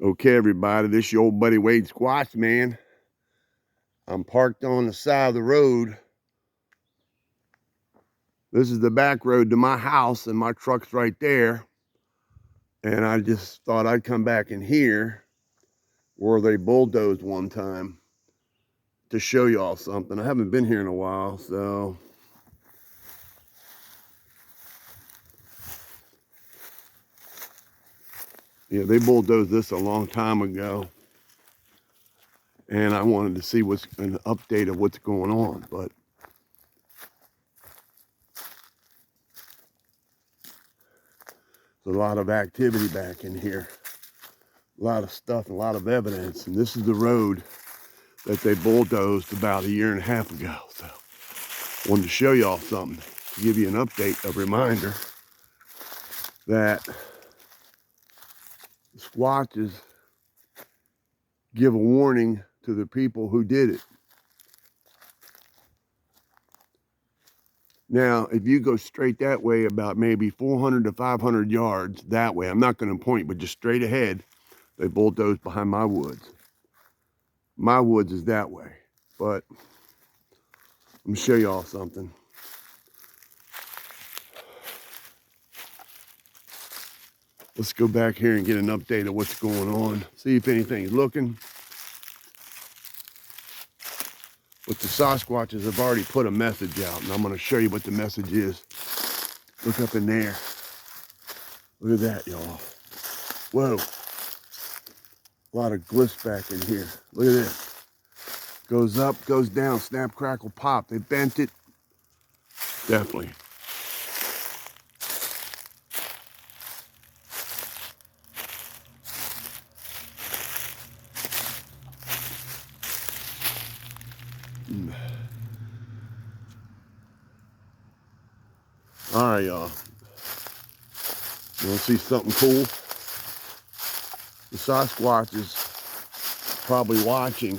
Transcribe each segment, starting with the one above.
Okay, everybody, this is your old buddy Wade Squatchmann. I'm parked on the side of the road. This is the back road to my house, and my truck's right there. And I just thought I'd come back in here where they bulldozed one time to show y'all something. I haven't been here in a while, so yeah, they bulldozed this a long time ago. And I wanted to see what's an update of what's going on, but there's a lot of activity back in here. A lot of stuff, a lot of evidence. And this is the road that they bulldozed about 1.5 years ago. So wanted to show y'all something, to give you an update, a reminder that the Squatches give a warning to the people who did it. Now, if you go straight that way about maybe 400 to 500 yards that way, I'm not going to point, but just straight ahead, they bulldozed behind my woods. My woods is that way, but let me show y'all something. Let's go back here and get an update of what's going on. See if anything's looking. But the Sasquatches have already put a message out, and I'm going to show you what the message is. Look up in there. Look at that, y'all. Whoa. A lot of glyphs back in here. Look at this. Goes up, goes down, snap, crackle, pop. They bent it. Definitely. All right, y'all. You want to see something cool? The Sasquatch is probably watching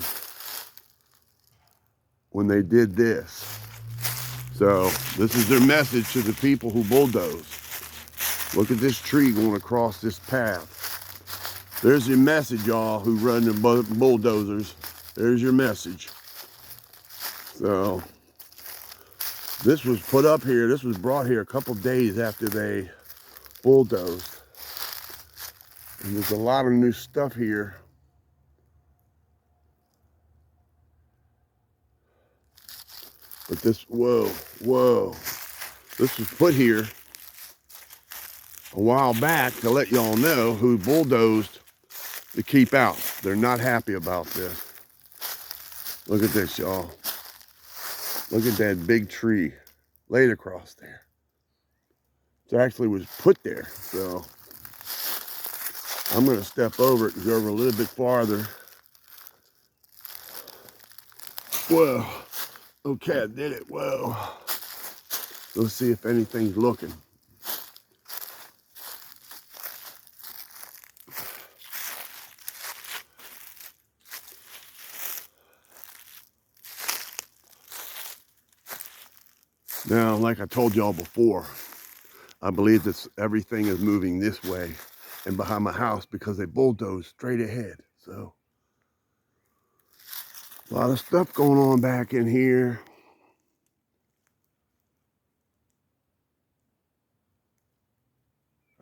when they did this. So this is their message to the people who bulldoze. Look at this tree going across this path. There's your message, y'all, who run the bulldozers. There's your message. So this was put up here. This was brought here a couple days after they bulldozed. And there's a lot of new stuff here. But this, whoa. This was put here a while back to let y'all know who bulldozed to keep out. They're not happy about this. Look at this, y'all. Look at that big tree laid across there. It actually was put there. So I'm going to step over it and go over a little bit farther. Whoa. Okay, I did it. Whoa. Let's see if anything's looking. Now, like I told y'all before, I believe that everything is moving this way and behind my house because they bulldozed straight ahead. So a lot of stuff going on back in here.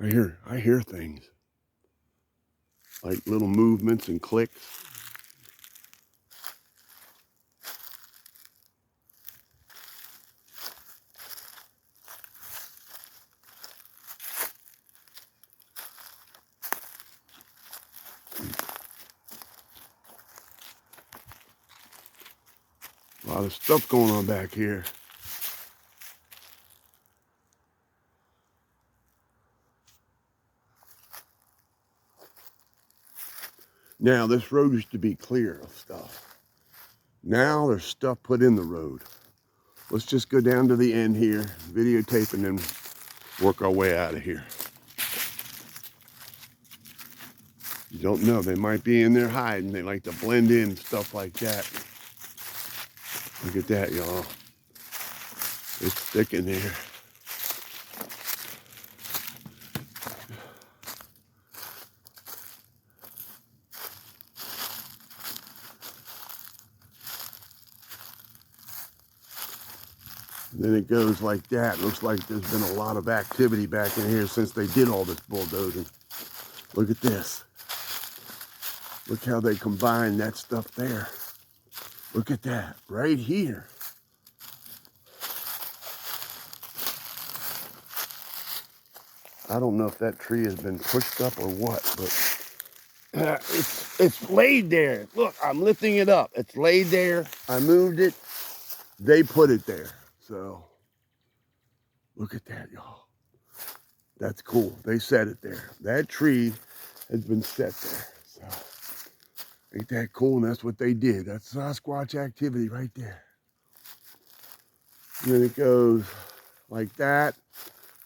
I hear things like little movements and clicks. A lot of stuff going on back here. Now, this road used to be clear of stuff. Now there's stuff put in the road. Let's just go down to the end here, videotape, and then work our way out of here. You don't know, they might be in there hiding. They like to blend in, stuff like that. Look at that, y'all. It's thick in there. Then it goes like that. Looks like there's been a lot of activity back in here since they did all this bulldozing. Look at this. Look how they combine that stuff there. Look at that right here. I don't know if that tree has been pushed up or what, but it's laid there. Look, I'm lifting it up. It's laid there. I moved it. They put it there. So look at that, y'all. That's cool. They set it there. That tree has been set there. So ain't that cool? And that's what they did. That's Sasquatch activity right there. And then it goes like that.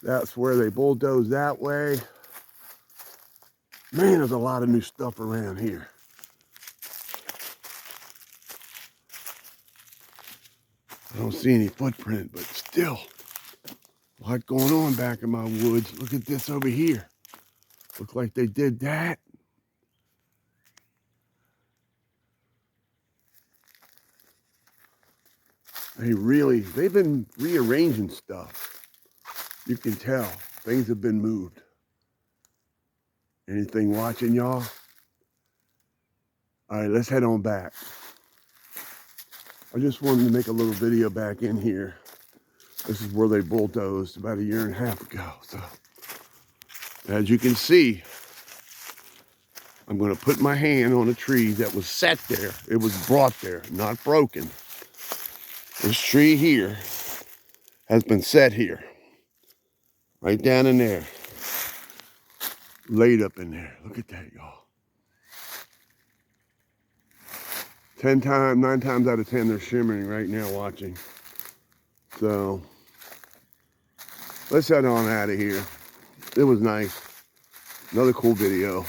That's where they bulldoze that way. Man, there's a lot of new stuff around here. I don't see any footprint, but still a lot going on back in my woods. Look at this over here. Look like they did that. They've been rearranging stuff. You can tell things have been moved. Anything watching, y'all? All right, let's head on back. I just wanted to make a little video back in here. This is where they bulldozed about 1.5 years ago. So, as you can see, I'm going to put my hand on a tree that was set there. It was brought there, not broken. This tree here has been set here. Right down in there. Laid up in there. Look at that, y'all. 9 times out of 10, they're shimmering right now watching. So, let's head on out of here. It was nice. Another cool video.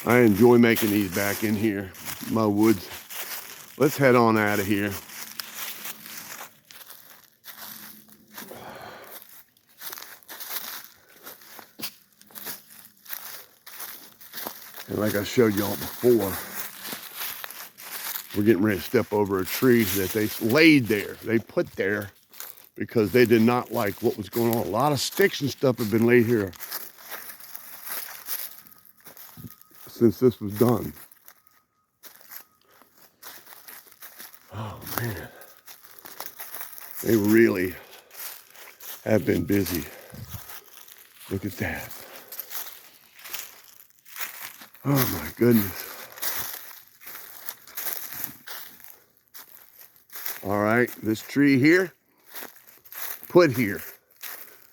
I enjoy making these back in here, my woods. Let's head on out of here. And like I showed y'all before, we're getting ready to step over a tree that they laid there. They put there because they did not like what was going on. A lot of sticks and stuff have been laid here since this was done. Oh man, they really have been busy. Look at that. Oh my goodness. All right, this tree here, put here.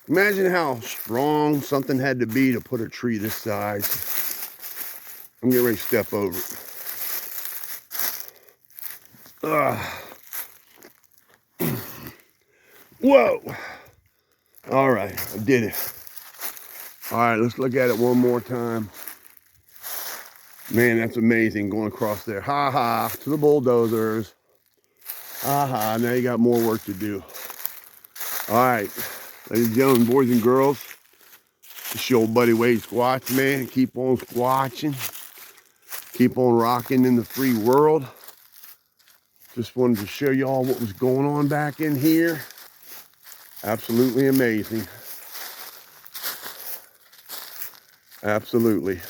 Imagine how strong something had to be to put a tree this size. I'm getting ready to step over it. Whoa. All right, I did it. All right, let's look at it one more time. Man, that's amazing going across there. Ha ha, to the bulldozers. Ha ha, now you got more work to do. All right, ladies and gentlemen, boys and girls, it's your old buddy Wade Squatchmann. Keep on squatching. Keep on rocking in the free world. Just wanted to show y'all what was going on back in here. Absolutely amazing. Absolutely.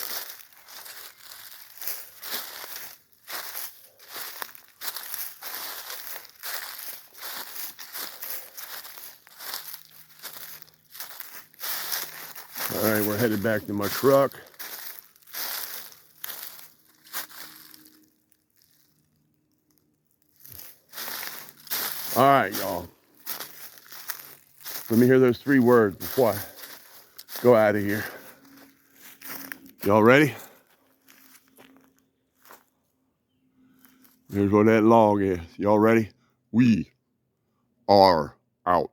All right, we're headed back to my truck. All right, y'all. Let me hear those 3 words before I go out of here. Y'all ready? Here's what that log is. Y'all ready? We are out.